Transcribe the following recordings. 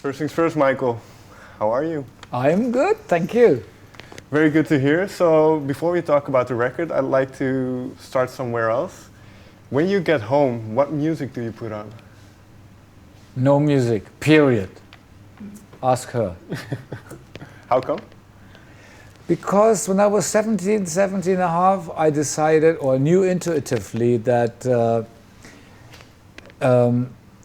First things first, Michael, how are you? I'm good, thank you. Very good to hear. So before we talk about the record, I'd like to start somewhere else. When you get home, what music do you put on? No music, period. Ask her. How come? Because when I was 17 and a half, I decided, or knew intuitively, that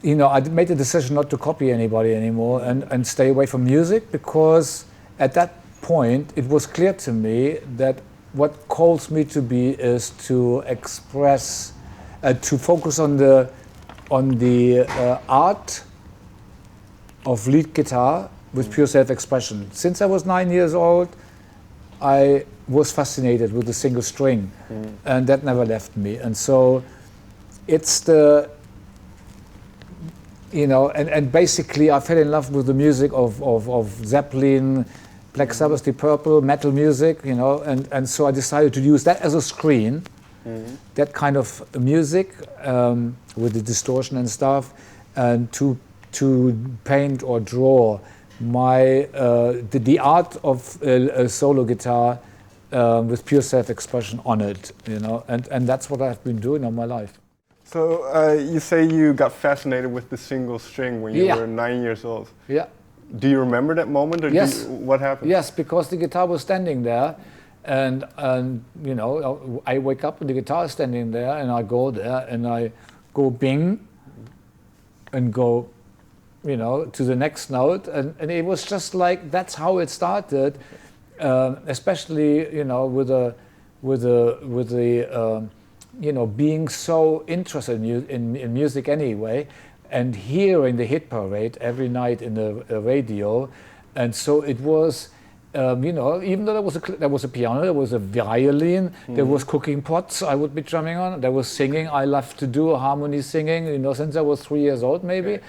I made the decision not to copy anybody anymore and stay away from music, because at that point it was clear to me that what calls me to be is to express, to focus on the art of lead guitar with pure self-expression. Since I was 9 years old, I was fascinated with the single string, and that never left me. And so it's the, and basically I fell in love with the music of Zeppelin, Black Sabbath, Deep Purple, metal music, and so I decided to use that as a screen, that kind of music with the distortion and stuff, and to paint or draw the art of a solo guitar with pure self-expression on it, and that's what I've been doing all my life. So you say you got fascinated with the single string when you were 9 years old. Yeah. Do you remember that moment, or yes. What happened? Yes, because the guitar was standing there, and I wake up and the guitar is standing there, and I go there and I go bing, and go, to the next note, and it was just like that's how it started, especially with the being so interested in music anyway, and hearing the hit parade every night in the radio, and so it was. Even though there was a piano, there was a violin, there was cooking pots I would be drumming on, there was singing. I loved to do harmony singing, since I was 3 years old maybe. Okay.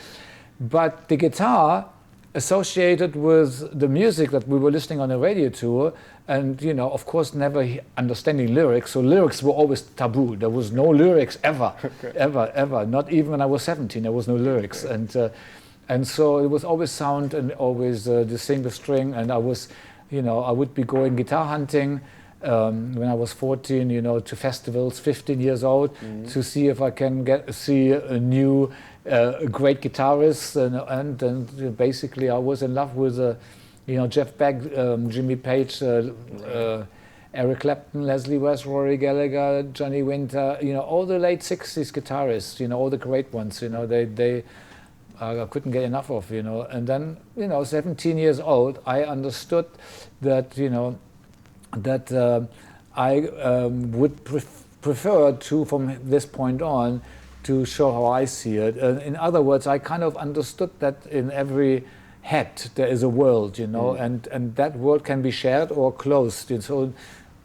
But the guitar associated with the music that we were listening on the radio to, and of course never understanding lyrics, so lyrics were always taboo. There was no lyrics ever, okay. ever. Not even when I was 17, there was no lyrics, okay. And so it was always sound and always the single string, and I was, I would be going guitar hunting when I was 14, to festivals, 15 years old, to see if I can see a new great guitarist, and basically I was in love with Jeff Beck, Jimmy Page, Eric Clapton, Leslie West, Rory Gallagher, Johnny Winter, all the late 60s guitarists, all the great ones, I couldn't get enough of, and then, 17 years old, I understood that, that I would prefer to, from this point on, to show how I see it. In other words, I kind of understood that in every head there is a world, and that world can be shared or closed. And so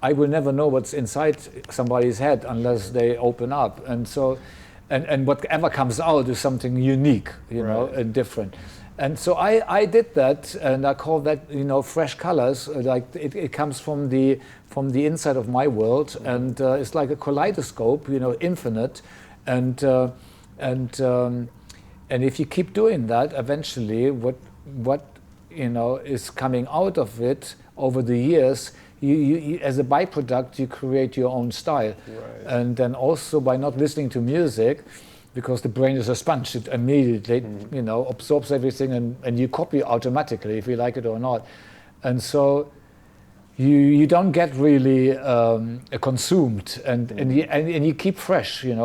I will never know what's inside somebody's head unless they open up. And so, and whatever comes out is something unique, right. And different. And so I did that, and I call that, fresh colors. Like it comes from the inside of my world, and it's like a kaleidoscope, infinite. And if you keep doing that, eventually, what is coming out of it over the years, you as a byproduct, you create your own style. Right. And then also by not listening to music, because the brain is a sponge, it immediately absorbs everything, and you copy automatically if you like it or not. And so you don't get really consumed, and you keep fresh, in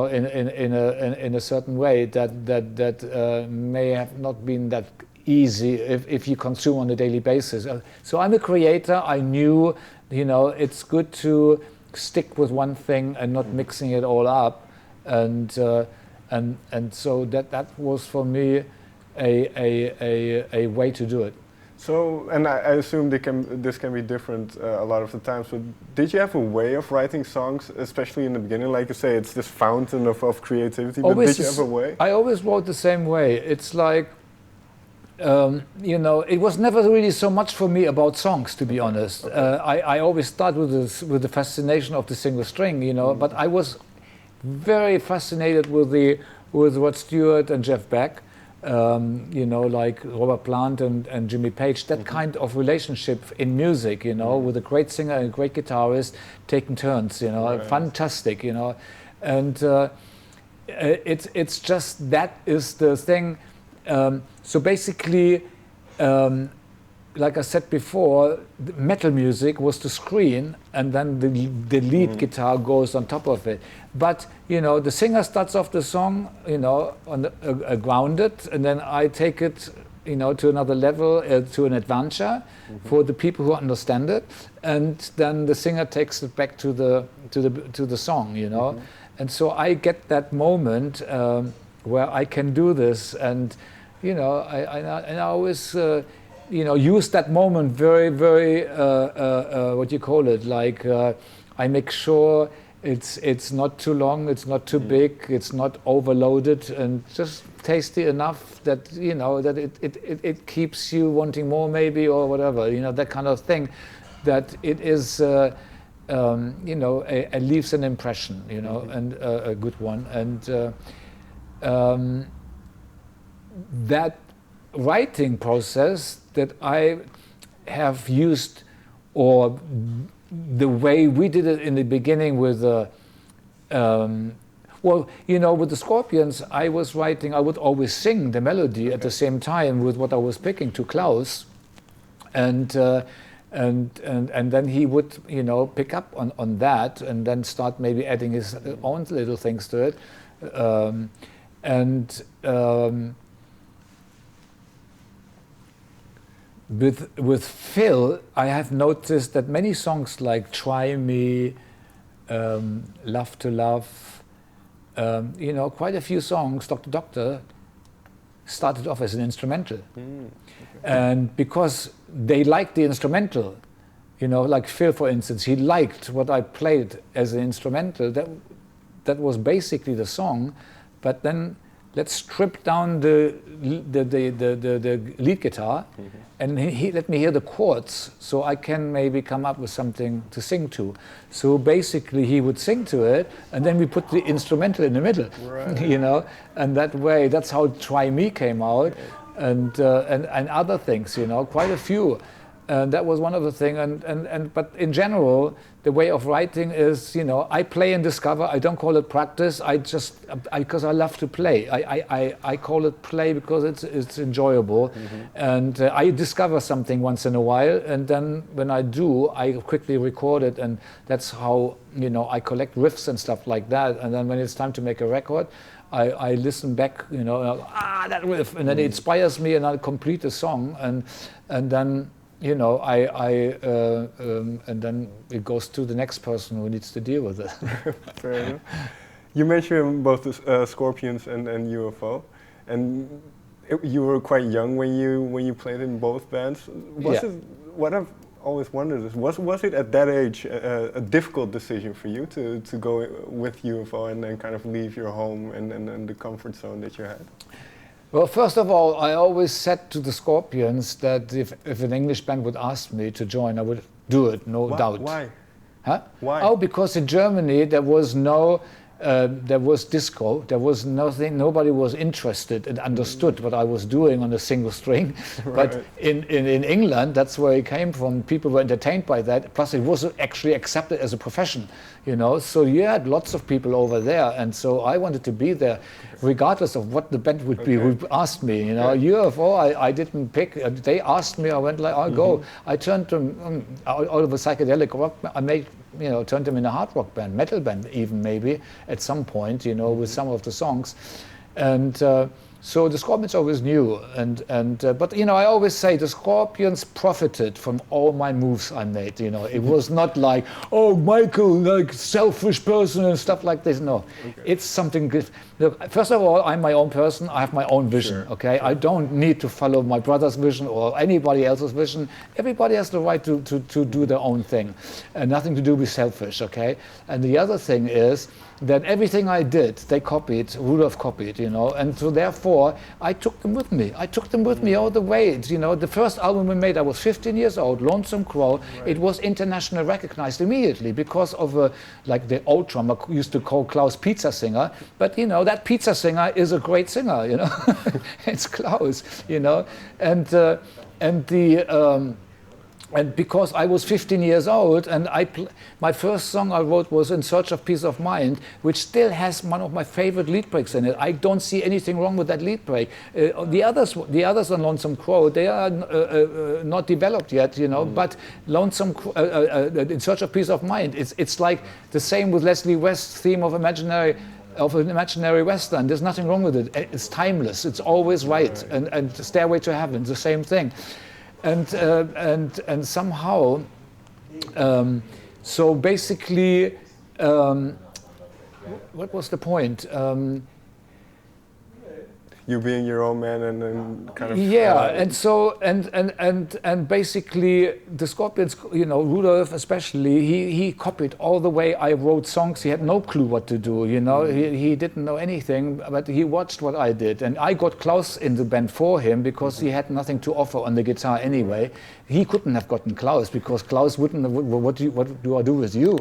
a certain way that may have not been that easy if you consume on a daily basis. So I'm a creator. I knew, it's good to stick with one thing and not mixing it all up, and so that was for me a way to do it. So, and I assume this can be different a lot of the times, but did you have a way of writing songs, especially in the beginning? Like you say, it's this fountain of creativity, but did you have a way? I always wrote the same way. It's like, it was never really so much for me about songs, to be honest. Okay. I always start with the fascination of the single string, but I was very fascinated with Rod Stewart and Jeff Beck. you know, like Robert Plant and Jimmy Page, that kind of relationship in music, you know, with a great singer and a great guitarist taking turns, you know, fantastic, you know. And it's just, that is the thing. So basically, like I said before, metal music was the screen, and then the lead guitar goes on top of it. But you know, the singer starts off the song, you know, on grounded, and then I take it, you know, to another level, to an adventure for the people who understand it, and then the singer takes it back to the song, you know. And so I get that moment where I can do this, and you know, I always. You know, use that moment very, very, what do you call it? Like, I make sure it's not too long, it's not too big, it's not overloaded, and just tasty enough that, you know, that it keeps you wanting more maybe, or whatever, you know, that kind of thing, that it is, you know, it leaves an impression, you know, and a good one. And that writing process that I have used, or the way we did it in the beginning with, well, you know, with the Scorpions, I was writing, I would always sing the melody at the same time with what I was picking to Klaus, and then he would, you know, pick up on that, and then start maybe adding his own little things to it, With Phil, I have noticed that many songs like Try Me, Love to Love, you know, quite a few songs, Dr. Doctor, started off as an instrumental. And because they liked the instrumental, you know, like Phil, for instance, he liked what I played as an instrumental. That was basically the song, but then let's strip down the lead guitar, and he let me hear the chords, so I can maybe come up with something to sing to. So basically, he would sing to it, and then we put the instrumental in the middle, you know. And that way, that's how Try Me came out, and other things, you know, quite a few. And that was one of the things. But in general, the way of writing is, you know, I play and discover. I don't call it practice. Because I love to play. I call it play because it's enjoyable. And I discover something once in a while, and then when I do, I quickly record it, and that's how, you know, I collect riffs and stuff like that. And then when it's time to make a record, I listen back, you know, that riff, and then it inspires me, and I complete the song, and then, you know, and then it goes to the next person who needs to deal with it. Fair enough. You mentioned both the Scorpions and UFO, and you were quite young when you played in both bands. What I've always wondered is, was it at that age a difficult decision for you to go with UFO and then kind of leave your home and the comfort zone that you had? Well, first of all, I always said to the Scorpions that if an English band would ask me to join, I would do it, no doubt. Why? Huh? Why? Oh, because in Germany there was disco, there was nothing, nobody was interested and understood what I was doing on a single string. But in England, that's where it came from. People were entertained by that. Plus, it was actually accepted as a profession, you know. So you had lots of people over there, and so I wanted to be there, regardless of what the band would be. Who asked me, you know, UFO. I didn't pick. They asked me. I went like, I'll go. I turned them out of a psychedelic rock. I made. You know, turned them in a hard rock band, metal band even maybe at some point, you know, with some of the songs, and so the Scorpions always knew, but you know, I always say the Scorpions profited from all my moves I made. You know, it was not like, oh, Michael, like selfish person and stuff like this. No, it's something good. Look, first of all, I'm my own person. I have my own vision. Okay, I don't need to follow my brother's vision or anybody else's vision. Everybody has the right to do their own thing, and nothing to do with selfish. Okay, and the other thing is, that everything I did, they copied, Rudolf copied, you know, and so therefore I took them with me. I took them with me all the way. You know, the first album we made, I was 15 years old, Lonesome Crow. Right. It was internationally recognized immediately because of like the old drummer used to call Klaus Pizza Singer, but you know, that pizza singer is a great singer, you know, it's Klaus, you know, and because I was 15 years old, and my first song I wrote was In Search of Peace of Mind, which still has one of my favorite lead breaks in it. I don't see anything wrong with that lead break. The others on Lonesome Crow, they are not developed yet, you know. But In Search of Peace of Mind, it's like the same with Leslie West's theme of an imaginary Western. There's nothing wrong with it. It's timeless. It's always right. And Stairway to Heaven, the same thing. And somehow, so basically, what was the point? You being your own man and kind of and so and basically the Scorpions, you know, Rudolf especially, he copied all the way I wrote songs. He had no clue what to do, you know. He didn't know anything, but he watched what I did, and I got Klaus in the band for him because he had nothing to offer on the guitar anyway. He couldn't have gotten Klaus because Klaus wouldn't have, what do I do with you?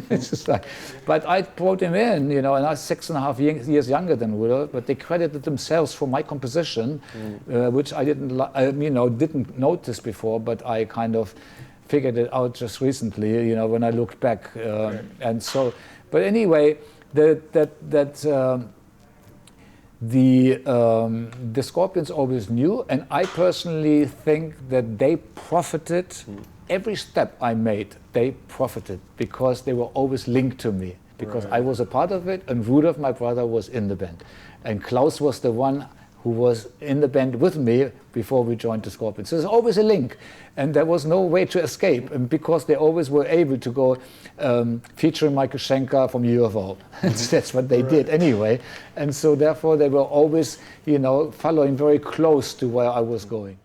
It's just like, but I brought him in, you know, and I was 6.5 years younger than Rudolf, but they credited themselves for my composition, which I didn't notice before, but I kind of figured it out just recently, you know, when I looked back, and so. But anyway, the Scorpions always knew, and I personally think that they profited. Every step I made, they profited because they were always linked to me, because I was a part of it, and Rudolf, my brother, was in the band, and Klaus was the one who was in the band with me before we joined the Scorpions. So there's always a link, and there was no way to escape, and because they always were able to go featuring Michael Schenker from UFO. That's what they did anyway, and so therefore they were always, you know, following very close to where I was going.